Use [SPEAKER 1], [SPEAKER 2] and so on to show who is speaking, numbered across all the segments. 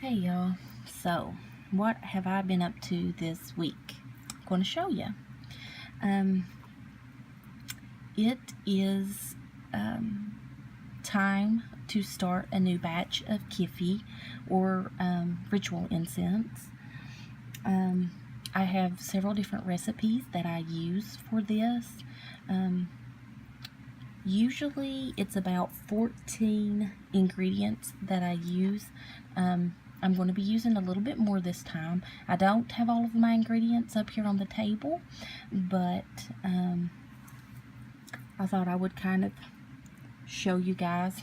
[SPEAKER 1] Hey y'all, so what have I been up to this week? I'm going to show you. It is time to start a new batch of Kyphi or ritual incense. I have several different recipes that I use for this. Usually it's about 14 ingredients that I use. I'm going to be using a little bit more this time. I don't have all of my ingredients up here on the table, but I thought I would kind of show you guys,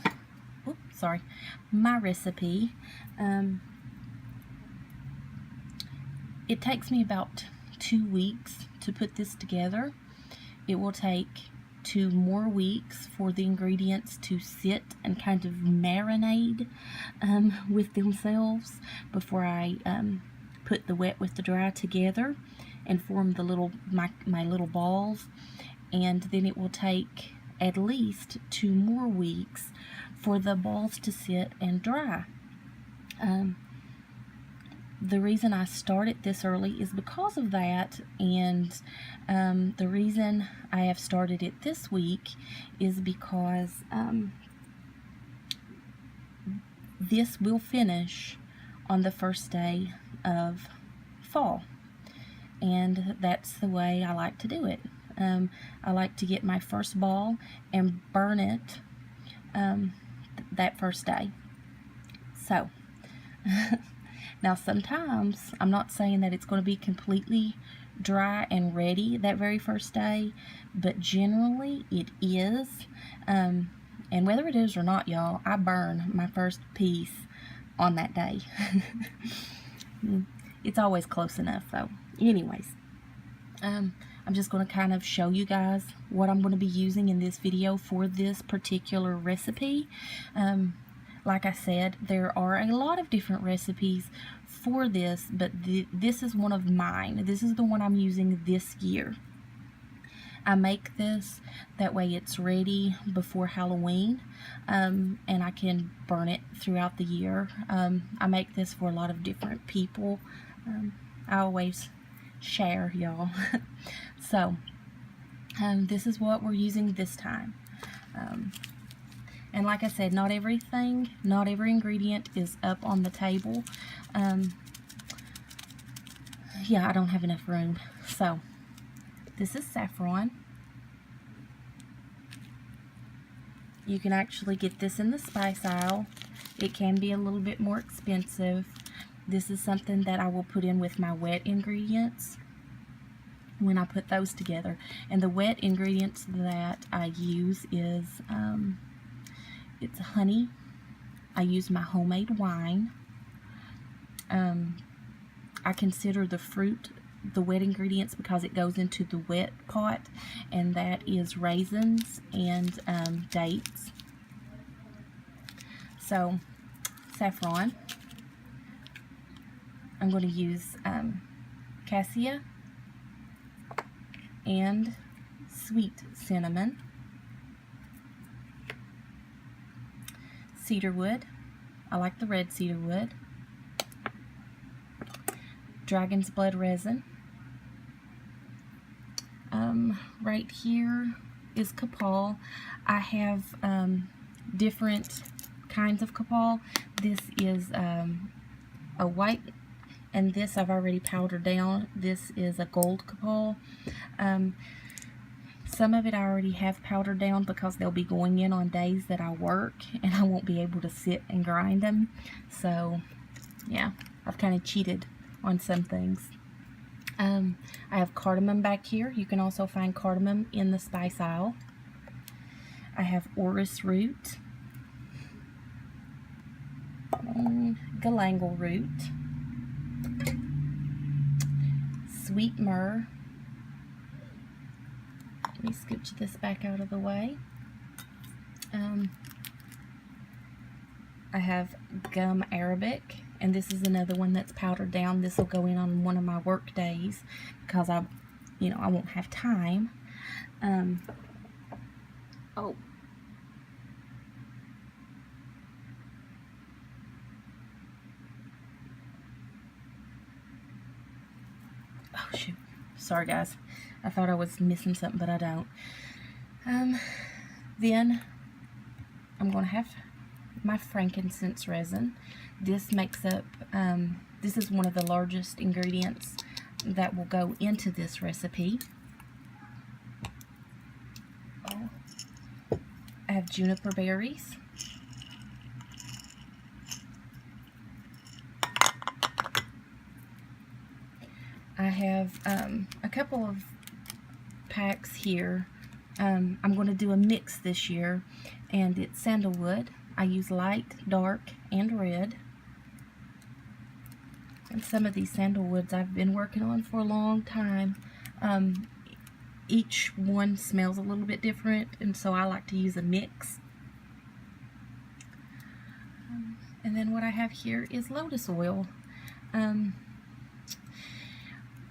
[SPEAKER 1] my recipe. It takes me about 2 weeks to put this together. It will take 2 more weeks for the ingredients to sit and kind of marinate with themselves before I put the wet with the dry together and form the my little balls. And then it will take at least 2 more weeks for the balls to sit and dry. The reason I started this early is because of that, and the reason I have started it this week is because this will finish on the first day of fall, and that's the way I like to do it. I like to get my first ball and burn it that first day. So now sometimes, I'm not saying that it's going to be completely dry and ready that very first day, but generally it is. And whether it is or not, y'all, I burn my first piece on that day. It's always close enough, though. Anyways, I'm just going to kind of show you guys what I'm going to be using in this video for this particular recipe. Like I said, there are a lot of different recipes for this, but this is one of mine. This is the one I'm using this year. I make this, that way it's ready before Halloween, and I can burn it throughout the year. I make this for a lot of different people. I always share, y'all. So, this is what we're using this time. And like I said, not every ingredient is up on the table. Yeah, I don't have enough room. So, this is saffron. You can actually get this in the spice aisle. It can be a little bit more expensive. This is something that I will put in with my wet ingredients when I put those together. And the wet ingredients that I use is it's honey. I use my homemade wine. I consider the fruit the wet ingredients because it goes into the wet pot, and that is raisins and dates. So, saffron. I'm going to use cassia and sweet cinnamon. Cedarwood. I like the red cedarwood. Dragon's blood resin. Right here is copal. I have different kinds of copal. This is a white, and this I've already powdered down. This is a gold copal. Some of it I already have powdered down because they'll be going in on days that I work and I won't be able to sit and grind them. So, yeah, I've kind of cheated on some things. I have cardamom back here. You can also find cardamom in the spice aisle. I have orris root, galangal root, sweet myrrh. Let me scooch this back out of the way. I have gum arabic, and this is another one that's powdered down. This will go in on one of my work days because I won't have time. shoot. Sorry guys, I thought I was missing something, but I don't. Then I'm going to have my frankincense resin. This makes up, this is one of the largest ingredients that will go into this recipe. I have juniper berries. I have a couple of packs here. I'm going to do a mix this year, and it's sandalwood. I use light, dark, and red. And some of these sandalwoods I've been working on for a long time. Each one smells a little bit different, and so I like to use a mix. And then what I have here is lotus oil.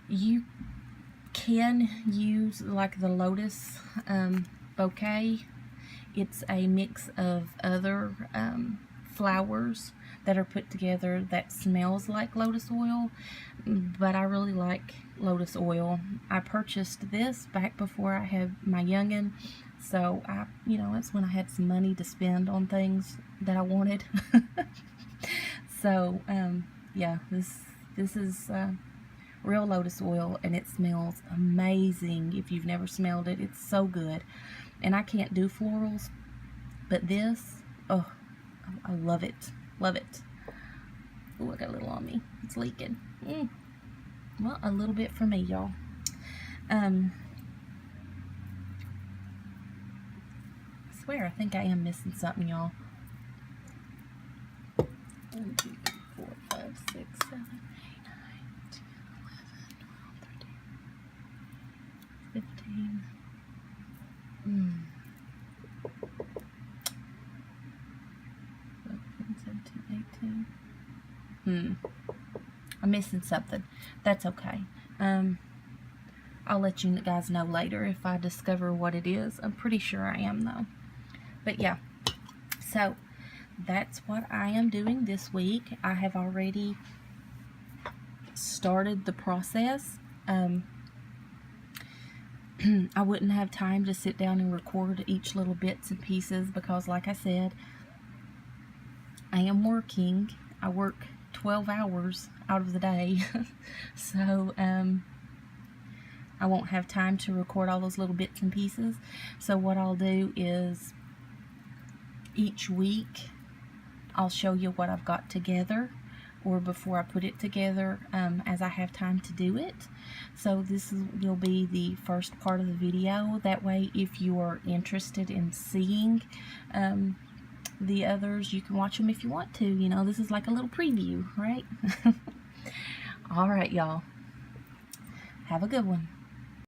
[SPEAKER 1] You can use like the lotus bouquet. It's a mix of other flowers that are put together that smells like lotus oil, but I really like lotus oil. I purchased this back before I had my youngin', so it's when I had some money to spend on things that I wanted. So yeah, this is real lotus oil, and it smells amazing. If you've never smelled it, it's so good. And I can't do florals, but this, oh, I love it. Love it. Oh, I got a little on me. It's leaking. Well, a little bit for me, y'all. I swear, I think I am missing something, y'all. 1, 2, 3, 4, 5, 6, 7, 8, 9, 10, 11, 12, 13, 15. 17, 18. I'm missing something. That's okay. I'll let you guys know later if I discover what it is. I'm pretty sure I am though. But yeah, so that's what I am doing this week. I have already started the process. I wouldn't have time to sit down and record each little bits and pieces because, like I said, I am working. I work 12 hours out of the day. So I won't have time to record all those little bits and pieces. So what I'll do is each week I'll show you what I've got together, or before I put it together, as I have time to do it. So this will be the first part of the video. That way, if you are interested in seeing the others, you can watch them if you want to. This is like a little preview, right? All right, y'all. Have a good one.